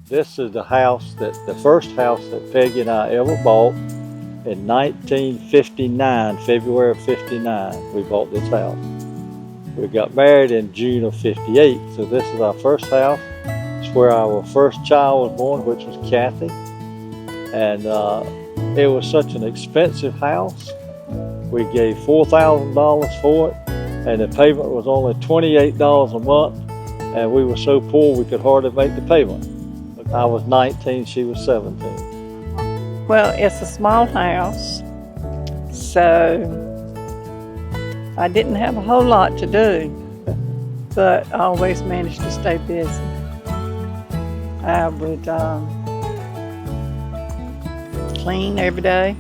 This is the first house that Peggy and I ever bought in 1959, February of 59. We bought this house. We got married in June of 58, so this is our first house. It's where our first child was born, which was Kathy. And it was such an expensive house. We gave $4,000 for it, and the payment was only $28 a month, and we were so poor we could hardly make the payment. I was 19, she was 17. Well, it's a small house, so I didn't have a whole lot to do, but I always managed to stay busy. I would clean every day,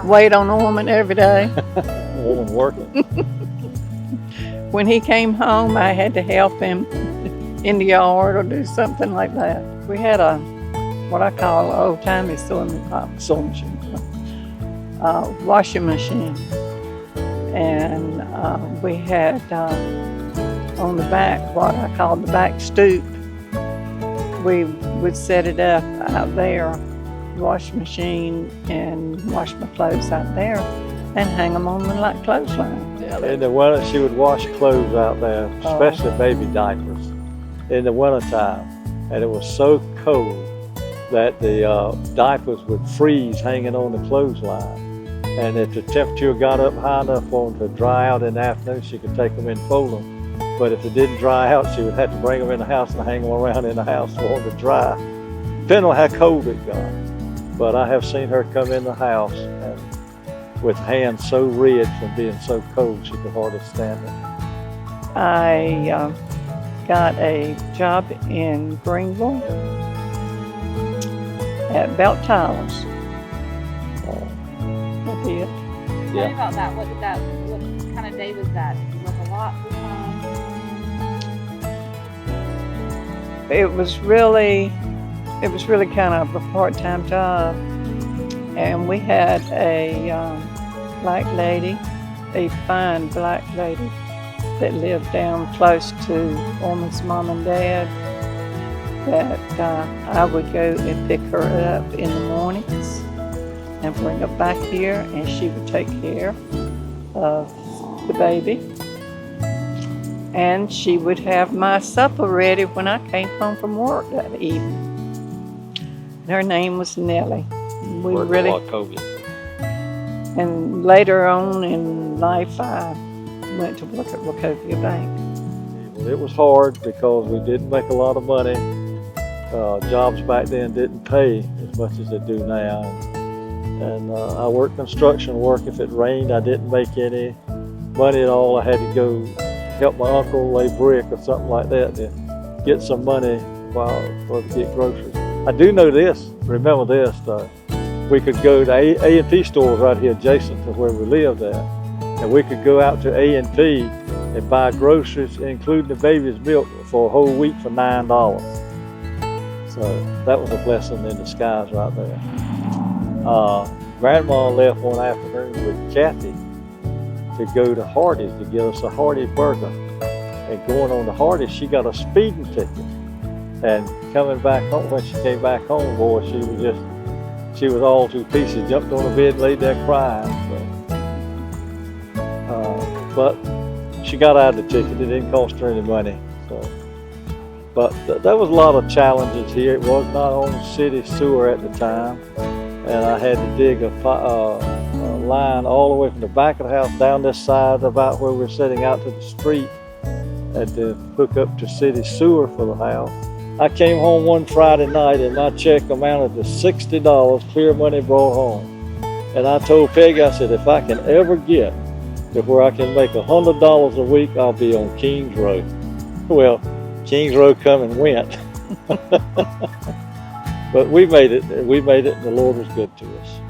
wait on a woman every day. A woman working. When he came home, I had to help him in the yard or do something like that. We had what I call an old-timey washing machine. And we had on the back what I call the back stoop. We would set it up out there, wash machine, and wash my clothes out there and hang them on the clothesline. In the winter, she would wash clothes out there, especially baby diapers, in the wintertime. And it was so cold that the diapers would freeze hanging on the clothesline. And if the temperature got up high enough for them to dry out in the afternoon, she could take them in and fold them. But if it didn't dry out, she would have to bring them in the house and hang them around in the house for them to dry, depending on how cold it got. But I have seen her come in the house and with hands so red from being so cold she could hardly stand it. I got a job in Greenville at Belt Towers. That's it. Tell me about that. What kind of day was that? Was it a lot for time? It was really kind of a part-time job. And we had a black lady, a fine black lady that lived down close to Orman's mom and dad, that I would go and pick her up in the mornings and bring her back here, and she would take care of the baby. And she would have my supper ready when I came home from work that evening. And her name was Nellie. And later on in life, I went to work at Wachovia Bank. Well, it was hard because we didn't make a lot of money. Jobs back then didn't pay as much as they do now. And I worked construction work. If it rained, I didn't make any money at all. I had to go help my uncle lay brick or something like that to get some money to get groceries. I do know this, remember this, though. We could go to A&P stores right here adjacent to where we lived at. And we could go out to A&P and buy groceries, including the baby's milk, for a whole week for $9. So that was a blessing in disguise right there. Grandma left one afternoon with Kathy to go to Hardee's to get us a Hardee's burger. And going on to Hardee's, she got a speeding ticket. And coming back home, when she came back home, boy, she was all to pieces, jumped on the bed and laid there crying. But she got out of the ticket. It didn't cost her any money. So. But there was a lot of challenges here. It was not on city sewer at the time. And I had to dig a line all the way from the back of the house down this side about where we're sitting out to the street and to hook up to city sewer for the house. I came home one Friday night and my check amounted to $60, clear money brought home. And I told Peggy, I said, if I can ever get to where I can make $100 a week, I'll be on Kings Road. Well, Kings Road come and went. But we made it, and the Lord was good to us.